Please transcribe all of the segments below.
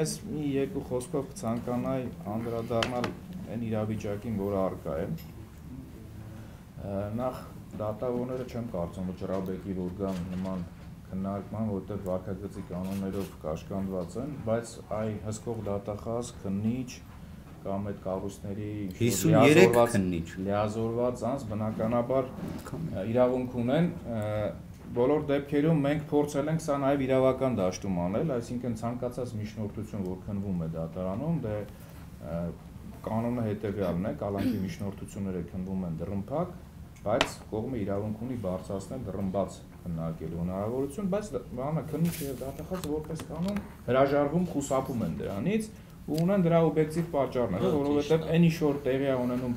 ես մի երկու խոսքով կցանկանայի անդրադառնալ այն իրավիճակին, որը առկա է։ Նախ դատավորները չեմ կարծում, որ Ջրաբեկի որ գան նման քննարկման, որտեղ վարքագծի կանոններով կաշկանդված են, բայց այ հսկող դատախազ, քննիչ կամ այդ կառույցների 53 քննիչ լիազորված անձ բնականաբար իրավունք ունեն։ Բոլոր դեպքերում մենք փորձել ենք սա նաև իրավական դաշտում անել, այսինքն ցանկացած միջնորդություն, որ քննվում է դատարանում, դե կանոնը հետևյալն է, կալանքի միջնորդությունները քննվում են դռնփակ, բայց կողմը իրավունք ունի բարձրացնել դռնբաց քննարկելու հնարավորություն, բայց բանը քննիչը եւ դատախազը որպես կանոն հրաժարվում, խուսափում են դրանից ու ունեն դրա օբյեկտիվ պատճառները, որովհետեւ այն ինչ որ տեղի է ունենում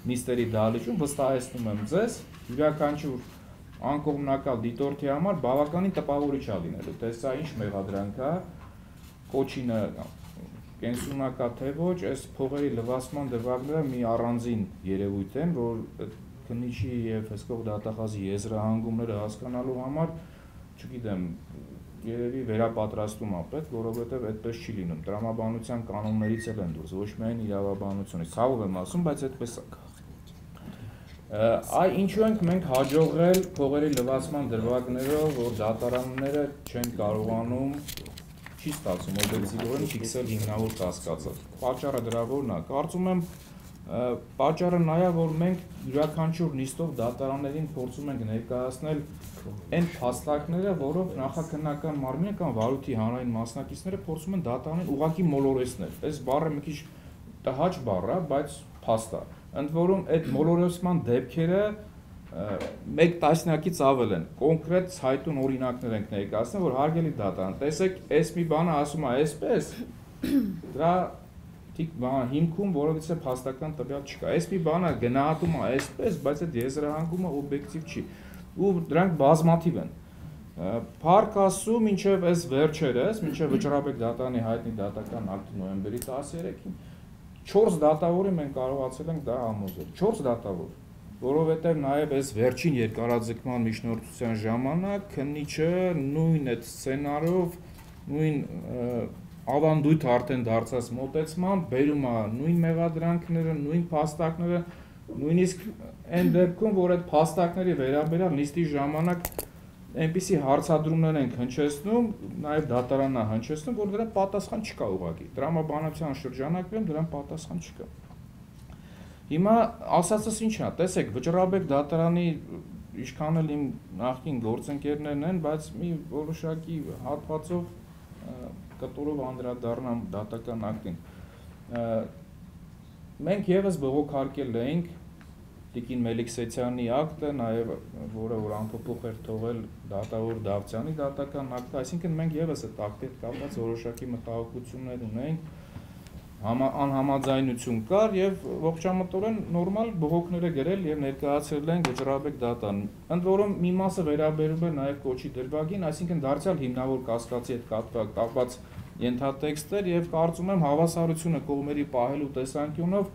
նիստերի դահլիճում, վստահեցնում եմ ձեզ, յուրաքանչյուր անկողմնակալ դիտորդի համար բավականին տպավորիչ է լինելու, թե սա ինչ մեղադրանք է, կոչինը կենսունակա թե ոչ, այս փողերի լվացման դրվագները մի առանձին երևույթ են, որ քննիչի եւ հսկող դատախազի եզրահանգումները հասկանալու համար, չգիտեմ, երևի վերապատրաստում է պետք, որովհետեւ այդպես չի լինում։ Տրամաբանության կանոններից էլ են դուրս, ոչ միայն իրավաբանությունից, ցավով եմ ասում, բայց այդպես է։ Այ ինչու ենք մենք հաջողել փողերի լվացման դրվագներով, որ դատարանները չեն կարողանում, չի ստացվում օբյեկտիվորեն ֆիքսել հիմնավոր կասկածը։ Պատճառը դրա որն է։ Կարծում եմ պատճառը նա է, որ մենք յուրաքանչյուր նիստով դատարաններին փորձում ենք ներկայացնել այն փաստարկները, որով նախաքննական մարմինը կամ վարույթի հանրային մասնակիցները փորձում են դատարանին ուղղակի մոլորեցնել։ Այս բառը մի քիչ տհաճ բառ է, բայց փաստ է։ Ընդ որում այդ մոլորեցման դեպքերը մեկ տասնյակից ավել են։ Կոնկրետ ցայտուն օրինակներ ենք ներկայացնել, որ հարգելի դատարան, տեսեք, այս մի բանը ասում է այսպես, դրա հիմքում որովհետեւ փաստական տվյալ չկա։ Այս մի բանը գնահատում է այսպես, բայց այդ եզրահանգումը օբյեկտիվ չի։ Ու դրանք բազմաթիվ են։ Փառք Աստծո, մինչև այս վերջերս, մինչև Վճռաբեկ դատարանի հայտնի դատական ակտի նոյեմբերի 13-ին 4 դատավորի մենք կարողացել ենք դա համոզել։ 4 դատավոր, որովհետև նաև այս վերջին երկարաձգման միջնորդության ժամանակ քննիչը նույն այդ սցենարով, նույն ավանդույթ արդեն դարձած մոտեցմամբ բերում է նույն մեղադրանքները, նույն փաստարկները, նույնիսկ այն դեպքում, որ այդ փաստարկների վերաբերյալ նիստի ժամանակ այնպիսի հարցադրումներ են հնչեցնում, նաև դատարանն է հնչեցնում, որ դրա պատասխան չկա ուղղակի։ Տրամաբանության շրջանակներում դրան պատասխան չկա։ Հիմա ասածս ինչ է, տեսեք, Վճռաբեկ դատարանի ինչքան էլ իմ նախկին գործընկերներն են, բայց մի որոշակի հատվածով կտորով անդրադառնամ դատական ակտին։ Մենք եւս բողոքարկել էինք Տիկին Մելիքսեթյանի ակտը, նաև որը որ անփոփոխ էր թողել դատավոր Դավթյանի դատական ակտը, այսինքն մենք եւս այդ ակտի հետ կապված որոշակի մտահոգություններ ունենք, անհամաձայնություն կար եւ ողջամտորեն նորմալ բողոքներ է գրել եւ ներկայացրել են Վճռաբեկ դատարան։ Ընդ որում մի մասը վերաբերում է նաև կոչի դրվագին, այսինքն դարձյալ հիմնավոր կասկածի հետ կապված ենթատեքստեր եւ կարծում եմ հավասարությունը կողմերի պահելու տեսանկյունով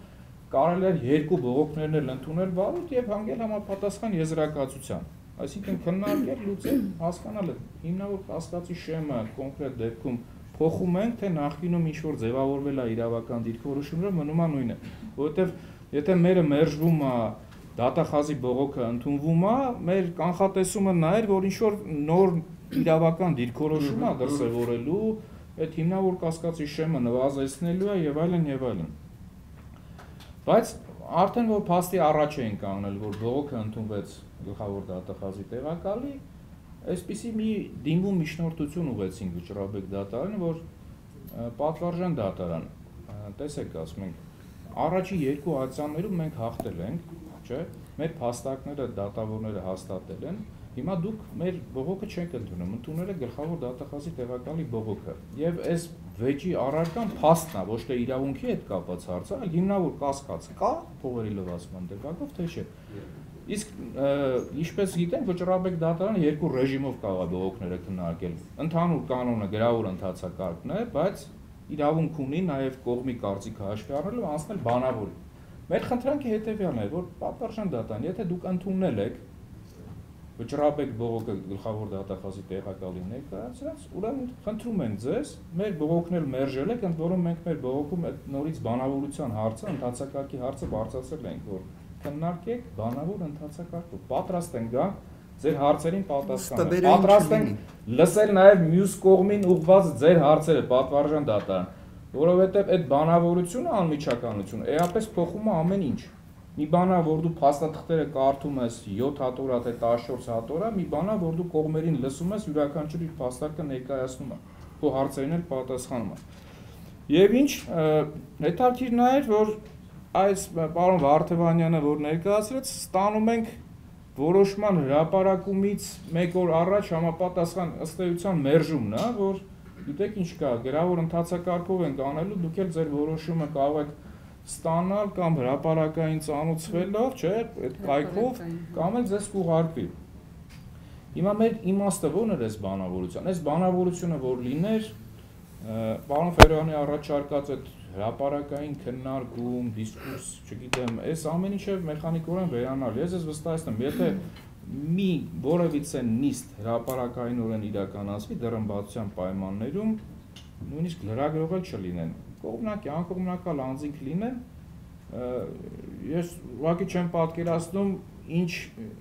կարելի է երկու բողոքներն էլ ընդունել վարույթ եւ հանգել համապատասխան եզրակացության։ Այսինքն քննարկել, լուծել, հասկանալ հիմնավոր կասկածի շեմը կոնկրետ դեպքում փոխում ենք, թե նախկինում ինչ որ ձևավորվել է իրավական դիրքորոշումները մնում է նույնը, որովհետեւ եթե մերը մերժվում է դատախազի բողոքը ընդունվում է, մեր կանխատեսումը նա էր, որ ինչ որ նոր իրավական դիրքորոշում է դրսևորելու, այդ հիմնավոր կասկածի շեմը նվազեցնելու է եւ այլն եւ այլն։ Բայց արդեն որ փաստի առաջ էին կանգնել, որ բողոքը ընդունվեց գլխավոր դատախազի տեղակալի, այսպիսի մի դիմում միջնորդություն ուղեցինք Վճռաբեկ դատարանը, որ պատվարժան դատարան, տեսեք ասում ենք, առաջի երկու ակցիաներում մենք հաղթել ենք, չէ՞, մեր փաստարկները դատավորները հաստատել են, հիմա դուք մեր բողոքը չեք ընդունում, ընդունել եք գլխավոր դատախազի տեղակալի բողոքը։ Եվ այս վեճի առարկան փաստն է, ոչ թե իրավունքի հետ կապված հարցը, այլ հիմնավոր կասկած կա փողերի լվացման դեպքով, թե չէ։ Իսկ ինչպես գիտենք, Վճռաբեկ դատարանը երկու ռեժիմով կարող է բողոքները քննարկել։ Ընդհանուր կանոնը գրավոր ընթացակարգն է, բայց իրավունք ունի նաև կողմի կարծիքը հաշվի առնելով անցնել բանավորի։ Մեր խնդրանքը հետևյալն է, որ պատվարժան դատարան, եթե դուք ընդունել եք Վճռաբեկ բողոքը գլխավոր դատախազի տեղակալին ներկայացրած, ուրեմն խնդրում ենք ձեզ, մեր բողոքն էլ մերժել եք, ընդ որում մենք մեր բողոքում այդ նորից բանավորության հարցը, ընդհանցակարգի հարցը բարձրացրել ենք, որ քննարկեք բանավոր ընդհանցակարգով, պատրաստ ենք գանք ձեր հարցերին պատասխանել, պատրաստ ենք լսել նաև մյուս կողմին ուղղված ձեր հարցերը, պատվարժան դատարան, որովհետև այդ բանավորությունը անմիջականություն էապես փոխում է ամեն ինչ։ Մի բանա, որ դու փաստաթղթերը կարդում ես 7 հատորա թե 14 հատորա, մի բանա, որ դու կողմերին լսում ես, յուրաքանչյուր իր փաստարկը ներկայացնում է, քո հարցերին էլ պատասխանում է։ Եվ ինչ, հետաքրքիրն է, որ այս պարոն Վարդևանյանը, որ ներկայացրեց, ստանում ենք որոշման հրապարակումից 1 օր առաջ համապատասխան ըստ էության մերժումն է, որ գիտեք ինչ կա, գրավոր ընդհանցակարգով ենք անելու, դուք էլ ձեր որոշումը կարող եք ստանալ կամ հրապարակային ծանոթացվելով, չէ, այդ կայքով կամ էլ ձեզ կուղարկվի։ Հիմա մեր իմաստը ո՞րն էր այս բանավորության։ Այս բանավորությունը որ լիներ, պարոն Ֆերոյանի առաջարկած այդ հրապարակային քննարկում, դիսկուրս, չգիտեմ, այս ամեն ինչը մեխանիկորեն վերանալ։ Ես վստահեցնում, եթե մի որևիցե նիստ հրապարակայինորեն իրականացվի դրամբացության պայմաններում, նույնիսկ լրագրող էլ չլինեն։ Կողմնակի, անկողմնակալ անձինք լինեն, ես ուղղակի չեմ պատկերացնում ինչ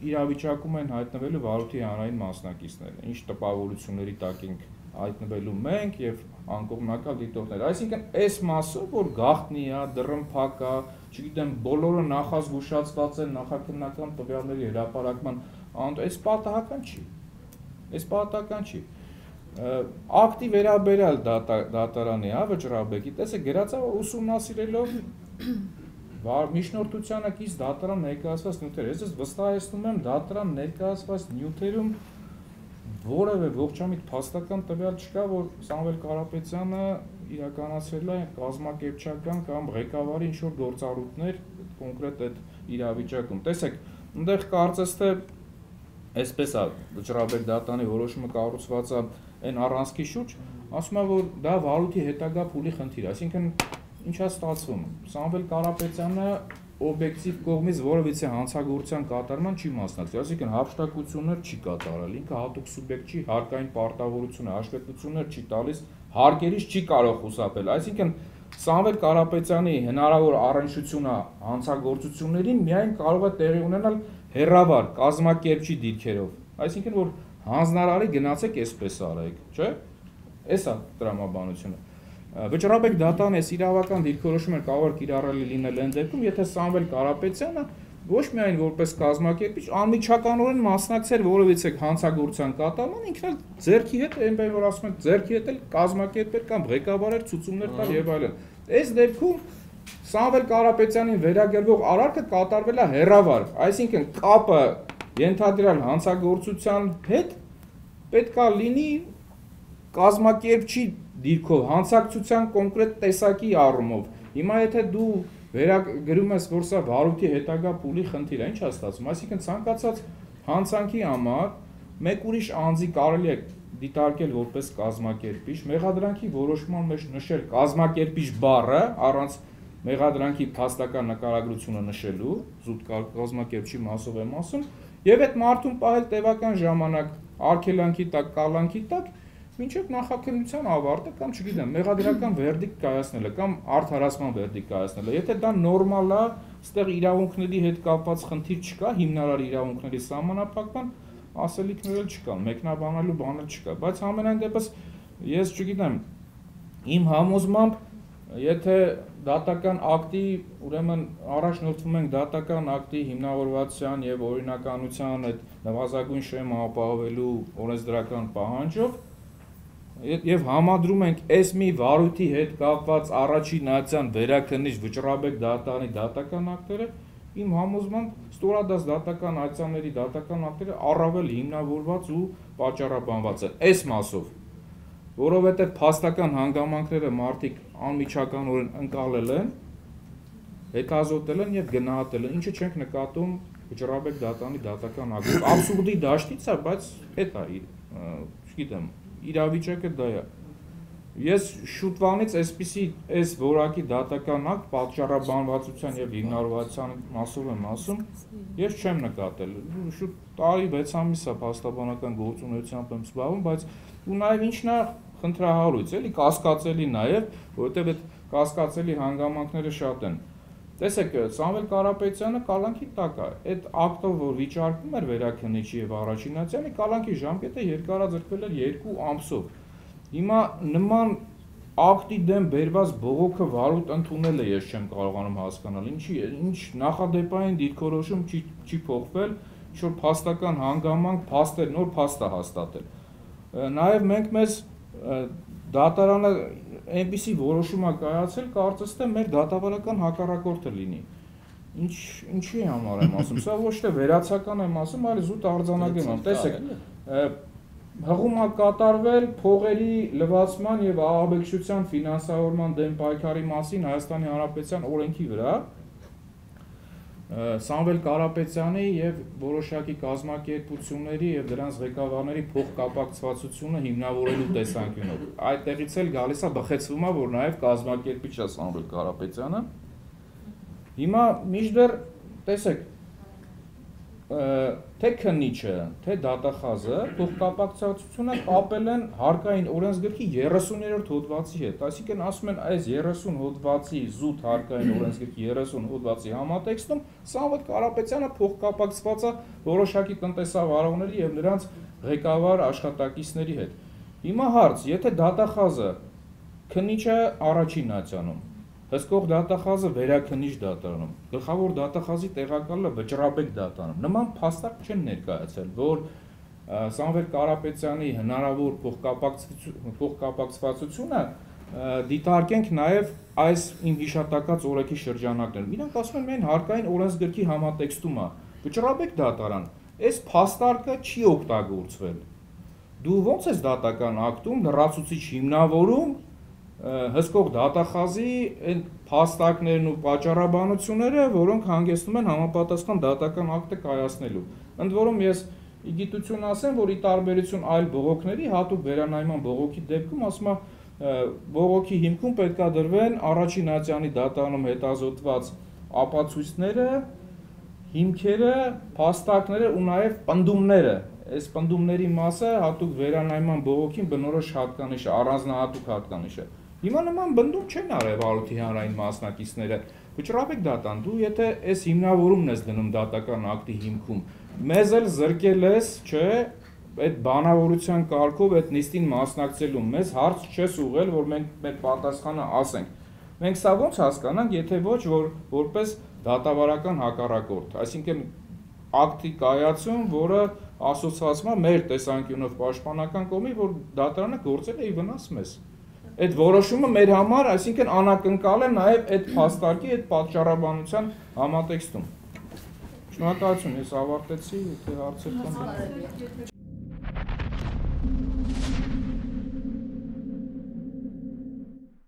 իրավիճակում են հայտնվելու վարույթի հանրային մասնակիցները, ինչ տպավորությունների տակ ենք հայտնվելու մենք եւ անկողմնակալ դիտողները, այսինքն այս մասով, որ գաղտնի է, դռնփակ է, չգիտեմ, բոլորը նախազգուշացված են նախաքննական տվյալների հրապարակման, այս պատահական չի, այս պատահական չի։ Ակտի վերաբերյալ դատարանի, վճռաբեկի, տեսեք, գրած է ուսումնասիրելով միջնորդությանը կից դատարան ներկայացված նյութերը, ես վստահեցնում եմ դատարան ներկայացված նյութերում որևէ ողջամիտ փաստական տվյալ չկա, որ Սամվել Կարապետյանը իրականացրել է կազմակերպչական կամ ղեկավարի ինչ-որ գործառույթներ կոնկրետ այդ իրավիճակում։ Տեսեք, այնտեղ կարծես թե այսպես է վճռաբեկ դատարանի որոշումը կառուցված է այն առանցքի շուրջ, ասում է, որ դա վարույթի հետագա փուլի խնդիր է, այսինքն ինչ է ստացվում, Սամվել Կարապետյանը օբյեկտիվ կողմից որևիցե հանցագործության կատարման չի մասնակցել, այսինքն հափշտակություններ չի կատարել, ինքը հատուկ սուբյեկտ չի, հարկային պարտավորությունը, հաշվետվություններ չի տալիս, հարկերից չի կարող խուսափել, այսինքն Սամվել Կարապետյանի հնարավոր առնչությունը հանցագործություններին միայն կարող է տեղի ունենալ հեռավար կազմակերպչի դիրքերով, այսինքն որ հանձնարարի գնացեք այսպես արեք, չէ՞։ Էս է տրամաբանությունը։ Վճռաբեկ դատարանը այս իրավական դիրքորոշումը կարող է կիրառելի լինել այն դեպքում, եթե Սամվել Կարապետյանը ոչ միայն որպես կազմակերպիչ, անմիջականորեն մասնակցել որևիցե հանցագործության կատարման, ինքն էլ ձեռքի հետ, այնպես որ ասում ենք, ձեռքի հետ էլ կազմակերպել կամ ղեկավարել ցուցումներ տալ եւ այլն։ Այս դեպքում Սամվել Կարապետյանին վերագրվող արարքը կատարվել է հեռավար, այսինքն կապը ենթադրյալ հանցագործության հետ պետք է լինի կազմակերպչի դիրքով, հանցակցության կոնկրետ տեսակի առումով։ Հիմա եթե դու վերագրում ես, որ սա վարույթի հետագա փուլի խնդիր է, ինչ է ստացվում, այսինքն ցանկացած հանցանքի համար մեկ ուրիշ անձի կարելի է դիտարկել որպես կազմակերպիչ, մեղադրանքի որոշման մեջ նշել կազմակերպիչ բառը առանց մեղադրանքի փաստական նկարագրությունը նշելու, զուտ կազմակերպչի մասով եմ ասում, եւ այդ մարդուն պահել տևական ժամանակ արգելանքի տակ, կալանքի տակ, մինչև նախաքննության ավարտը կամ չգիտեմ, մեղադրական վերդիկտ կայացնելը կամ արդարացման վերդիկտ կայացնելը։ Եթե դա նորմալ է, այստեղ իրավունքների հետ կապված խնդիր չկա, հիմնարար իրավունքների սահմանափակման ասելիքներ չկան, մեկնաբանելու բան չկա, բայց համենայն դեպս ես չգիտեմ, իմ համոզմամբ, եթե դատական ակտի, ուրեմն առաջնորդվում ենք դատական ակտի հիմնավորվածության եւ օրինականության այդ նվազագույն շեմը ապահովելու օրենսդրական պահանջով եւ համադրում ենք այս մի վարույթի հետ կապված առաջին այցյան վերաքննիչ վճռաբեկ դատարանի դատական ակտերը, իմ համոզմամբ ստորադաս դատական այցյանների դատական ակտերը առավել հիմնավորված ու պատճառաբանված են այս մասով, որովհետեւ փաստական հանգամանքները մարդիկ անմիջականորեն ընկալել են, հետազոտել են եւ գնահատել են, ինչը չենք նկատում վճռաբեկ դատարանի դատական ակտում։ Աբսուրդի դաշտից է, բայց հետ է, չգիտեմ, իրավիճակը դա է։ Ես շուտվանից այսպիսի այս որակի դատական ակտ պատճառաբանվածության եւ իգնորացիան մասով եմ ասում, ես չեմ նկատել։ Շուտ տարի 6 ամիս է փաստաբանական գործունեությամբ եմ զբաղվում, բայց ու նաեւ ինչն է խնդրահարույց, էլի կասկածելի նաեւ, որովհետեւ այդ կասկածելի հանգամանքները շատ են։ Տեսեք, Սամվել Կարապետյանը կալանքի տակ է։ Այդ ակտով, որ վիճարկվում էր Վերաքննիչի եւ Առաջինացյանի, կալանքի ժամկետը երկարաձգվել էր 2 ամսով։ Հիմա նման ակտի դեմ բերված բողոքը վարույթ ընդունելը ես չեմ կարողանում հասկանալ։ Ինչ նախադեպային դիրքորոշում չի փոխվել, ինչ-որ փաստական հանգամանք, փաստեր, նոր փաստ է հաստատել։ Նաեւ մենք մեզ դատարանը այնպիսի որոշում է կայացել, կարծես թե մեր դատավարական հակառակորդը լինի։ Ինչի համար եմ ասում, սա ոչ թե վերացական եմ ասում, այլ զուտ արձանագրում եմ։ Տեսեք, հղում է կատարվել փողերի լվացման եւ ահաբեկչության ֆինանսավորման դեմ պայքարի մասին Հայաստանի Հանրապետության օրենքի վրա Սամվել Կարապետյանի եւ որոշակի կազմակերպությունների եւ դրանց ղեկավարների փոխկապակցվածությունը հիմնավորելու տեսանկյունով։ Այդտեղից էլ գալիս է բխեցվում է, որ նաեւ կազմակերպիչ է Սամվել Կարապետյանը։ Հիմա միշտեր տեսեք, թե քննիչը, թե դատախազը փոխկապակցվածությունը կապել են հարկային օրենսգրքի 30-րդ հոդվածի հետ, այսինքն ասում են այս 30 հոդվածի զուտ հարկային օրենսգրքի 30 հոդվածի համատեքստում Սամվել Կարապետյանը փոխկապակցված է որոշակի տնտեսավարողների եւ նրանց ղեկավար աշխատակիցների հետ։ Հիմա հարց, եթե դատախազը քննիչը Առաջինացյանում, հսկող դատախազը Վերաքննիչ դատարանում, գլխավոր դատախազի տեղակալը Վճռաբեկ դատարանում, նման փաստարկ չեն ներկայացել, որ Սամվել Կարապետյանի հնարավոր փոխկապակցվածությունը դիտարկենք նաև այս իմ հիշատակած օրենքի շրջանակներում։ Իրանք ասում են միայն հարկային օրենսգրքի համատեքստում է։ Վճռաբեկ դատարան, այս փաստարկը չի օգտագործվել։ Դու ո՞նց ես դատական ակտում լրացուցիչ հիմնավորում հսկող դատախազի այն փաստարկներն ու պատճառաբանությունները, որոնք հանգեցնում են համապատասխան դատական ակտը կայացնելու։ Ընդ որում ես ի գիտություն ասեմ, որ ի տարբերություն այլ բողոքների, հատուկ վերանայման բողոքի դեպքում ասում է բողոքի հիմքում պետք է դրվեն Առաջինացյանի դատարանում հետազոտված ապացույցները, հիմքերը, փաստարկները ու նաև պնդումները։ Այս պնդումների մասը հատուկ վերանայման բողոքին բնորոշ հատկանիշ է, առանձնահատուկ հատկանիշ է։ Հիմա նման բնդում չեն արել վարույթի հանրային մասնակիցները։ Վճռաբեկ դատան, դու եթե այս հիմնավորումն ես դնում դատական ակտի հիմքում, մեզ էլ զրկել ես, չէ, այդ բանավորության կարգով այդ նիստին մասնակցելու, մեզ հարց չես ուղղել, որ մենք մեր պատասխանը ասենք։ Մենք սա ո՞նց հասկանանք, եթե ոչ որպես դատավարական հակառակորդ, այսինքն ակտի կայացում, որը ասոցացվում է մեր տեսանկյունով պաշտպանական կողմի, որ դատարանը գործել է ի վնաս մեզ։ Այդ որոշումը մեր համար, այսինքն անակնկալ է նաև այդ փաստարկի, այդ պատճառաբանության համատեքստում։ Շնորհակալություն, ես ավարտեցի, եթե հարցեր կան։